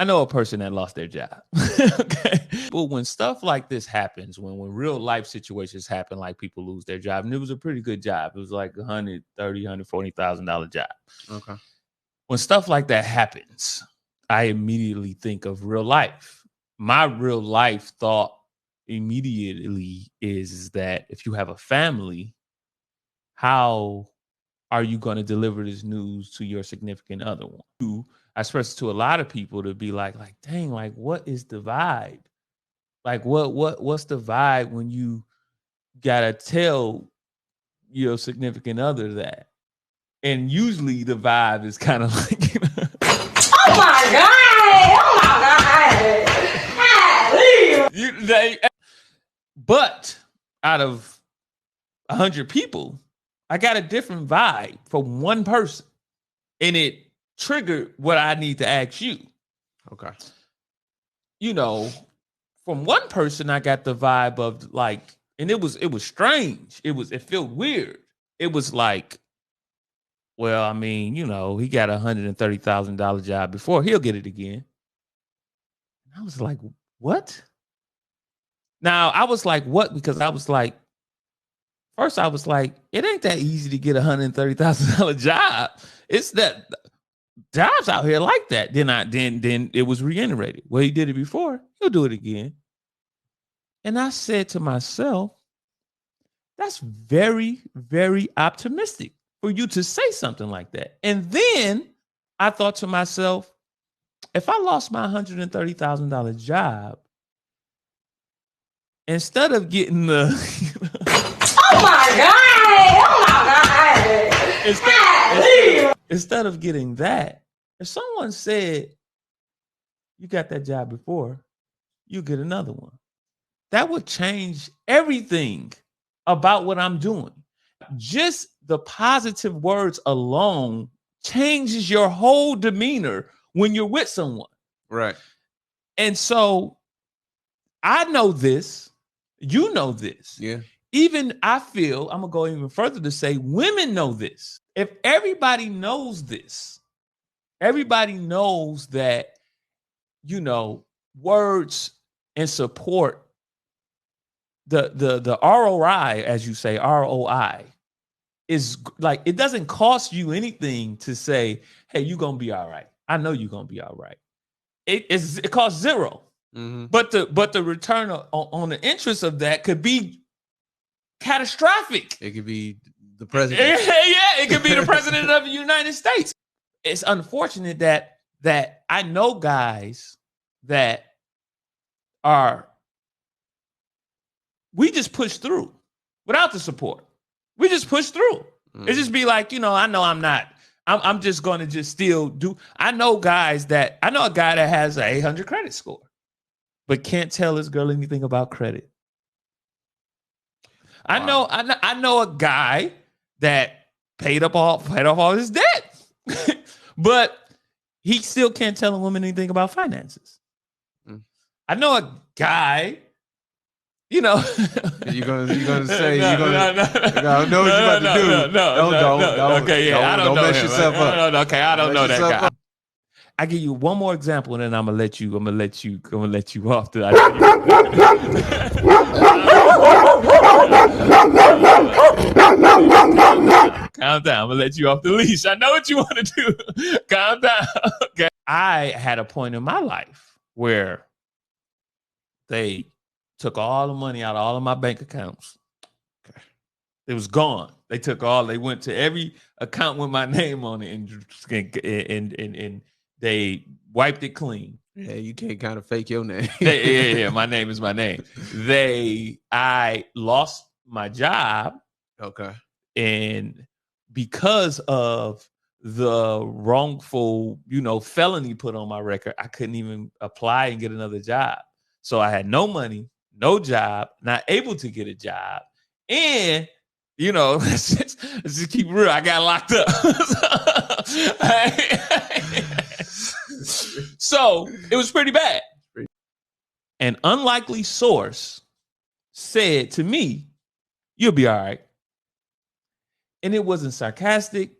I know a person that lost their job. Okay. But when stuff like this happens, when real life situations happen, like people lose their job, and it was a pretty good job. It was like $130,000, $140,000 job. Okay. When stuff like that happens, I immediately think of real life. My real life thought immediately is that if you have a family, how are you going to deliver this news to your significant other one? I express to a lot of people to be like, dang, like, what is the vibe? Like, what's the vibe when you gotta tell your significant other that? And usually the vibe is kind of like, oh my god, oh my god. But out of 100 people, I got a different vibe from one person, and it triggered what I need to ask you. Okay. You know, from one person, I got the vibe of like, and it was strange. It felt weird. It was like, well, I mean, you know, he got $130,000 job before. He'll get it again. And I was like, what? Now, I was like, what? Because I was like, first I was like, it ain't that easy to get $130,000 job. It's that jobs out here like that. Then it was reiterated. Well, he did it before. He'll do it again. And I said to myself, that's very, very optimistic for you to say something like that. And then I thought to myself, if I lost my $130,000 job, instead of getting the oh my god, oh my god. Instead of getting that, if someone said you got that job before, you get another one. That would change everything about what I'm doing. Just the positive words alone changes your whole demeanor when you're with someone. Right. And so I know this, you know this. Yeah. Even I feel, I'm going to go even further to say women know this. If everybody knows this, everybody knows that, you know, words and support, the ROI, as you say, ROI, is like, it doesn't cost you anything to say, hey, you're going to be all right. I know you're going to be all right. It costs zero. Mm-hmm. But the return on the interest of that could be catastrophic. It could be the president. Yeah, it could be the president of the United States. It's unfortunate that I know guys that we just push through without the support. We just push through. Mm. It just be like, you know, I know I'm just going to just still do. I know a guy that has an 800 credit score, but can't tell his girl anything about credit. Wow. I know a guy that paid off all his debt, but he still can't tell a woman anything about finances. Mm. I know a guy, you know. you're gonna say I know what you're about to do. No. Okay, yeah, I don't know mess him. yourself up. No, okay, I don't know that guy. I give you one more example, and then I'm gonna let you off. Calm down. I'm gonna let you off the leash. I know what you want to do. Calm down. Okay. I had a point in my life where they took all the money out of all of my bank accounts. Okay. It was gone. They went to every account with my name on it and they wiped it clean. Yeah, you can't kind of fake your name. Yeah. My name is my name. I lost my job. Okay. And because of the wrongful, felony put on my record, I couldn't even apply and get another job. So I had no money, no job, not able to get a job. And, let's just keep it real. I got locked up. So it was pretty bad. An unlikely source said to me, you'll be all right. And it wasn't sarcastic.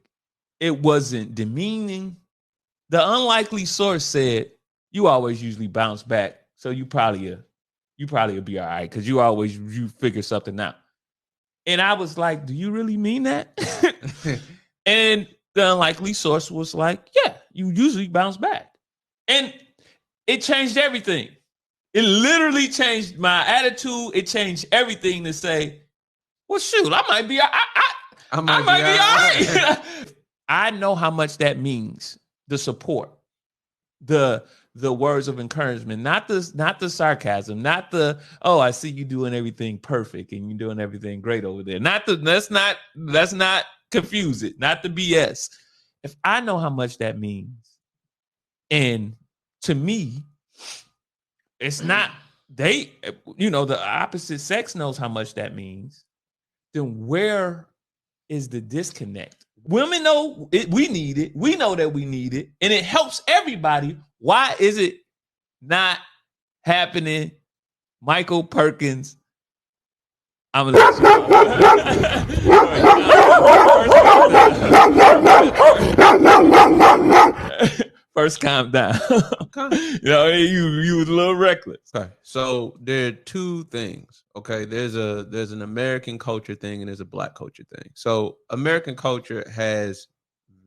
It wasn't demeaning. The unlikely source said, you always usually bounce back. So you probably will be all right because you figure something out. And I was like, do you really mean that? And the unlikely source was like, yeah, you usually bounce back. And it changed everything. It literally changed my attitude. It changed everything to say, well, shoot, I might be all right. I know how much that means, the support, the words of encouragement, not the sarcasm, not the, oh, I see you doing everything perfect and you're doing everything great over there. Let's not confuse it, not the BS. If I know how much that means, and to me, it's not the opposite sex knows how much that means, then where is the disconnect? Women know we need it. We know that we need it, and it helps everybody. Why is it not happening? Michael Perkins. I'm gonna first calm down. You was a little reckless. Okay, so there are two things. Okay, there's an American culture thing and there's a Black culture thing. So American culture has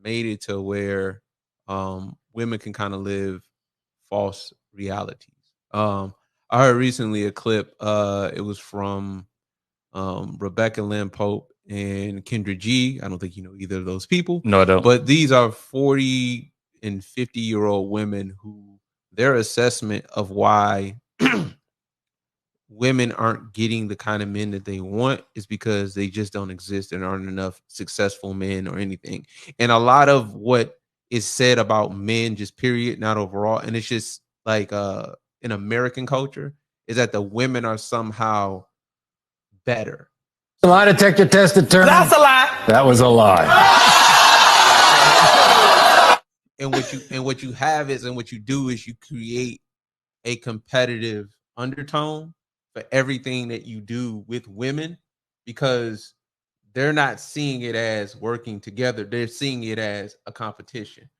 made it to where women can kind of live false realities. I heard recently a clip. It was from Rebecca Lynn Pope and Kendra G. I don't think you know either of those people. No, I don't. But these are 40 and 50-year-old women who their assessment of why women aren't getting the kind of men that they want is because they just don't exist and aren't enough successful men or anything. And a lot of what is said about men, just period, not overall, and it's just like in American culture, is that the women are somehow better. A lie detector test determined. That's a lie. That was a lie. And what you have is, and what you do is you create a competitive undertone for everything that you do with women, because they're not seeing it as working together. They're seeing it as a competition.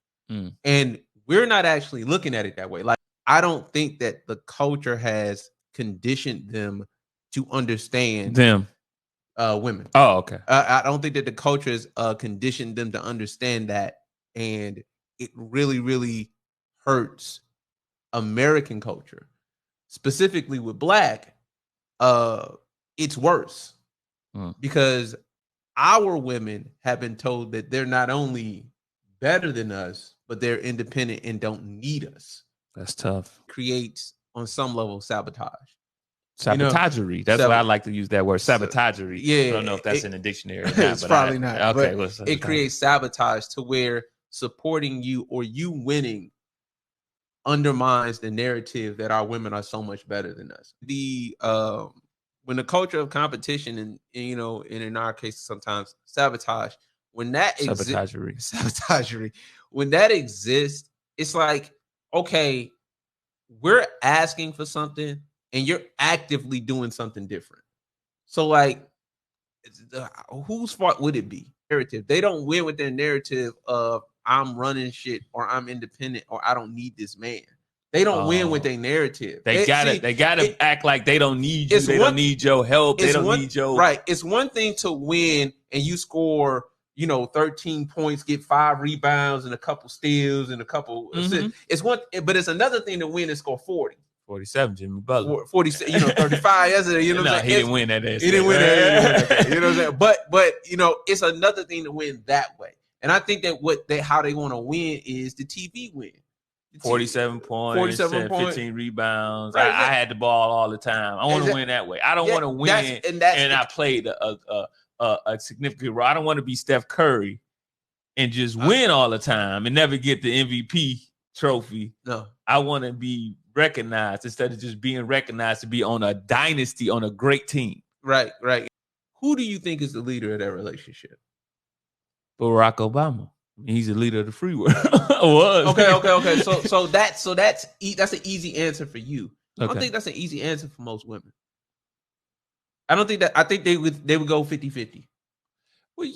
And we're not actually looking at it that way. Like, I don't think that the culture has conditioned them to understand Them. Women. Oh, okay. I don't think that the culture has conditioned them to understand that. And it really, really hurts American culture. Specifically with Black, it's worse because our women have been told that they're not only better than us, but they're independent and don't need us. That's tough. Creates on some level sabotage. Sabotagery. That's why I like to use that word. Sabotagery. Yeah. I don't know if that's in the dictionary or not. It's probably not. Okay. It creates sabotage to where supporting you or you winning undermines the narrative that our women are so much better than us. When the culture of competition and in our case sometimes sabotage, when that sabotagery, when that exists, it's like, okay, we're asking for something and you're actively doing something different. So like, whose fault would it be? Narrative. They don't win with their narrative of I'm running shit or I'm independent or I don't need this man. They don't win with their narrative. They gotta act like they don't need you. They don't need your help. They don't need your right. It's one thing to win and you score, 13 points, get 5 rebounds and a couple steals and a couple assists. It's one, but it's another thing to win and score 40. 47, Jimmy Butler. 47, 35 yesterday. He didn't win that. He didn't win that. You know what I'm saying? But it's another thing to win that way. And I think that how they want to win is the TV win. 47 points, 15 rebounds. Right. I had the ball all the time. I want to win that way. I don't want to win and I played a significant role. I don't want to be Steph Curry and just win all the time and never get the MVP trophy. No. I want to be recognized instead of just being recognized to be on a dynasty, on a great team. Right. Who do you think is the leader of that relationship? Barack Obama. He's the leader of the free world. Was. Okay. So that's an easy answer for you. Okay. I don't think that's an easy answer for most women. I don't think that. I think they would go 50-50. Well,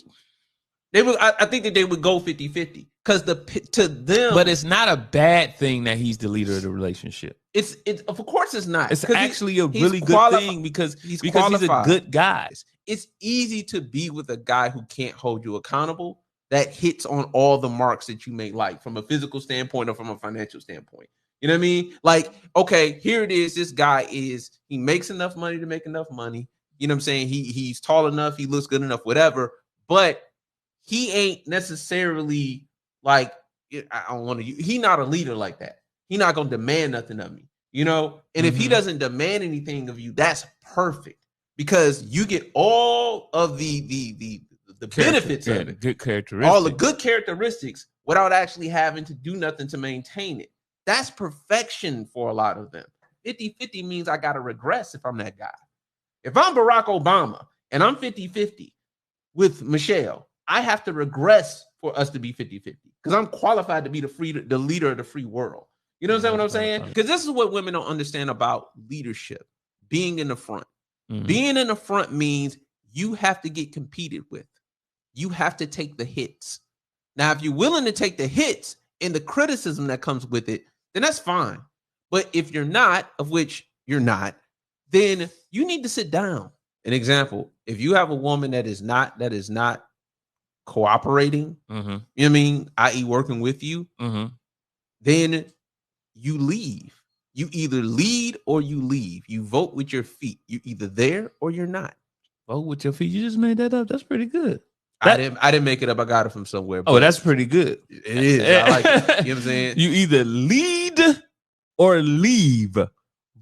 They would. I think that they would go 50-50 because to them, But it's not a bad thing that he's the leader of the relationship. it's of course it's not. It's 'Cause actually a he's really good qualified. thing because He's he's qualified. a good guy. It's easy to be with a guy who can't hold you accountable, that hits on all the marks that you may like from a physical standpoint or from a financial standpoint. You know what I mean? Like, okay, here it is. This guy he makes enough money to make enough money. You know what I'm saying? He's tall enough, he looks good enough, whatever. But he ain't necessarily like, I don't want to. He not a leader like that. He not gonna demand nothing of me, you know. And if he doesn't demand anything of you, that's perfect because you get all of the benefits of it, good characteristics, all the good characteristics, without actually having to do nothing to maintain it. That's perfection for a lot of them. 50-50 means I gotta regress if I'm that guy. If I'm Barack Obama and I'm 50-50 with Michelle, I have to regress for us to be 50-50 because I'm qualified to be the leader of the free world. You know what I'm saying? Because this is what women don't understand about leadership, being in the front. Being in the front means you have to get competed with. You have to take the hits. Now, if you're willing to take the hits and the criticism that comes with it, then that's fine. But if you're not, of which you're not, then you need to sit down. An example, if you have a woman that is not cooperating, you know what I mean, i.e. working with you, then you leave. You either lead or you leave. You vote with your feet. You're either there or you're not. Vote with your feet. You just made that up. That's pretty good. I didn't make it up. I got it from somewhere. Oh, that's pretty good. It is. I like it. You know what I'm saying? You either lead or leave.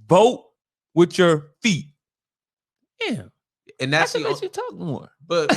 Vote with your feet. Yeah. And that's That the makes you talk more. but